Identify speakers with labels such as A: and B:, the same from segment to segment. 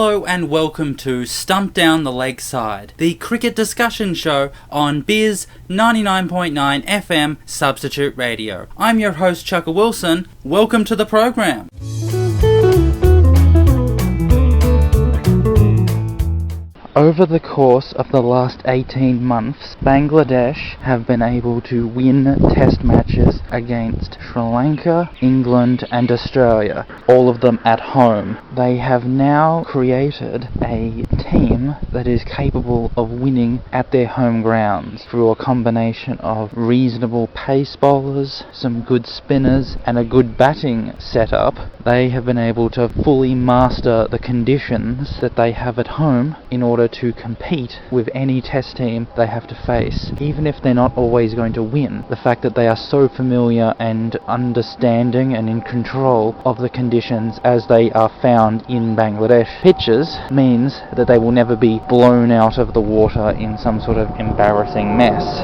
A: Hello and welcome to Stumped Down the Leg Side, the cricket discussion show on Bizz 99.9 FM Substitute Radio. I'm your host Chukka Wilson. Welcome to the program. Over the course of the last 18 months, Bangladesh have been able to win test matches against Sri Lanka, England and Australia, all of them at home. They have now created a team that is capable of winning at their home grounds through a combination of reasonable pace bowlers, some good spinners and a good batting setup. They have been able to fully master the conditions that they have at home in order to compete with any test team they have to face. Even if they're not always going to win, the fact that they are so familiar and understanding and in control of the conditions as they are found in Bangladesh pitches means that they will never be blown out of the water in some sort of embarrassing mess.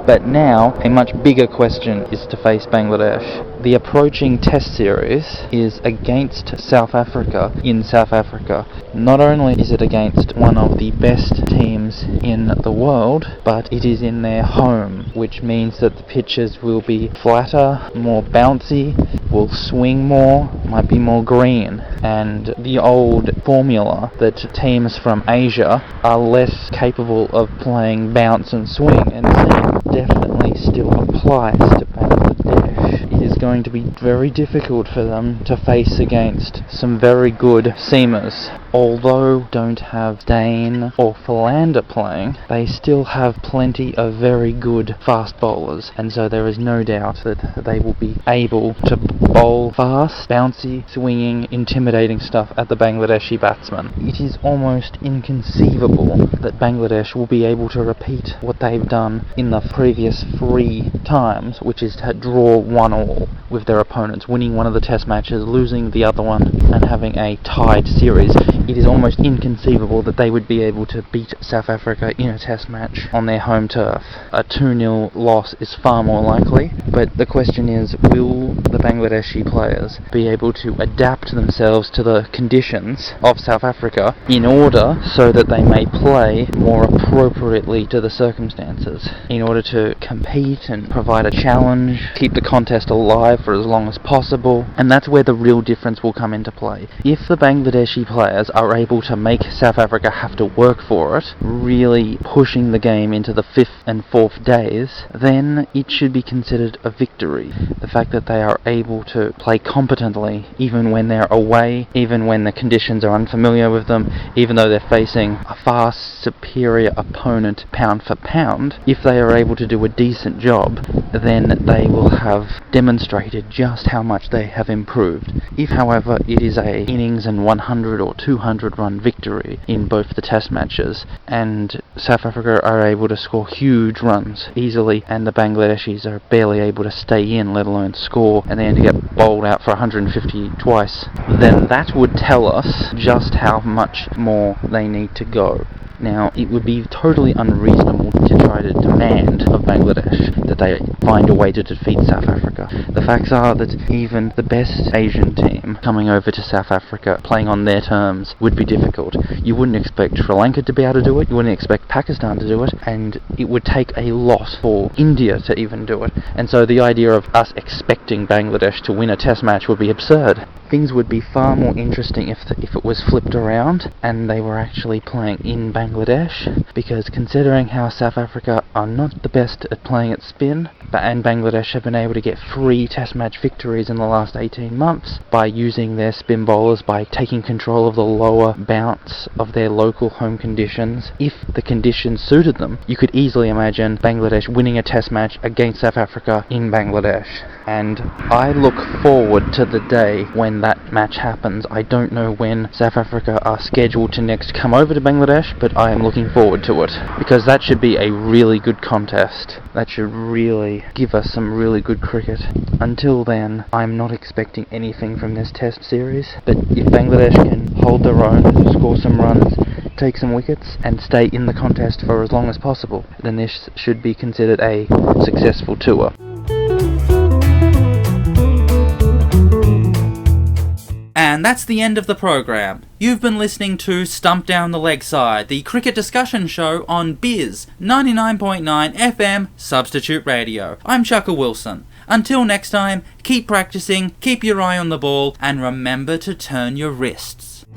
A: But now, a much bigger question is to face Bangladesh. The approaching test series is against South Africa in South Africa. Not only is it against one of the best teams in the world, but it is in their home, which means that the pitches will be flatter, more bouncy, will swing more, might be more green. And the old formula that teams from Asia are less capable of playing bounce and swing and seam definitely still applies to Bangladesh. It is going to be very difficult for them to face against some very good seamers. Although don't have Dane or Philander playing, they still have plenty of very good fast bowlers, and so there is no doubt that they will be able to bowl fast, bouncy, swinging, intimidating stuff at the Bangladeshi batsmen. It is almost inconceivable that Bangladesh will be able to repeat what they've done in the previous 3 times, which is to draw 1-1 with their opponents, winning one of the test matches, losing the other one, and having a tied series. It is almost inconceivable that they would be able to beat South Africa in a test match on their home turf. A 2-0 loss is far more likely, but the question is, will the Bangladeshi players be able to adapt themselves to the conditions of South Africa in order so that they may play more appropriately to the circumstances, in order to compete and provide a challenge, keep the contest alive for as long as possible? And that's where the real difference will come into play. If the Bangladeshi players are able to make South Africa have to work for it, really pushing the game into the 5th and 4th days, then it should be considered a victory. The fact that they are able to play competently, even when they're away, even when the conditions are unfamiliar with them, even though they're facing a far superior opponent pound for pound, if they are able to do a decent job, then they will have demonstrated just how much they have improved. If, however, it is a innings and 100 or 200 run victory in both the test matches, and South Africa are able to score huge runs easily, and the Bangladeshis are barely able to stay in, let alone score, and then to get bowled out for 150 twice, then that would tell us just how much more they need to go. Now, it would be totally unreasonable to try to demand of Bangladesh that they find a way to defeat South Africa. The facts are that even the best Asian team coming over to South Africa, playing on their terms, would be difficult. You wouldn't expect Sri Lanka to be able to do it, you wouldn't expect Pakistan to do it, and it would take a lot for India to even do it. And so the idea of us expecting Bangladesh to win a test match would be absurd. Things would be far more interesting if it was flipped around and they were actually playing in Bangladesh, because considering how South Africa are not the best at playing at spin, and Bangladesh have been able to get 3 test match victories in the last 18 months by using their spin bowlers, by taking control of the lower bounce of their local home conditions. If the conditions suited them, you could easily imagine Bangladesh winning a test match against South Africa in Bangladesh. And I look forward to the day when that match happens. I don't know when South Africa are scheduled to next come over to Bangladesh, but I am looking forward to it, because that should be a really good contest. That should really give us some really good cricket. Until then, I'm not expecting anything from this test series, but if Bangladesh can hold their own, score some runs, take some wickets and stay in the contest for as long as possible, then this should be considered a successful tour. And that's the end of the program.
B: You've been listening to Stumped Down the Leg Side, the cricket discussion show on Bizz 99.9 FM Substitute Radio. I'm Chukka Wilson. Until next time, keep practicing, keep your eye on the ball, and remember to turn your wrists.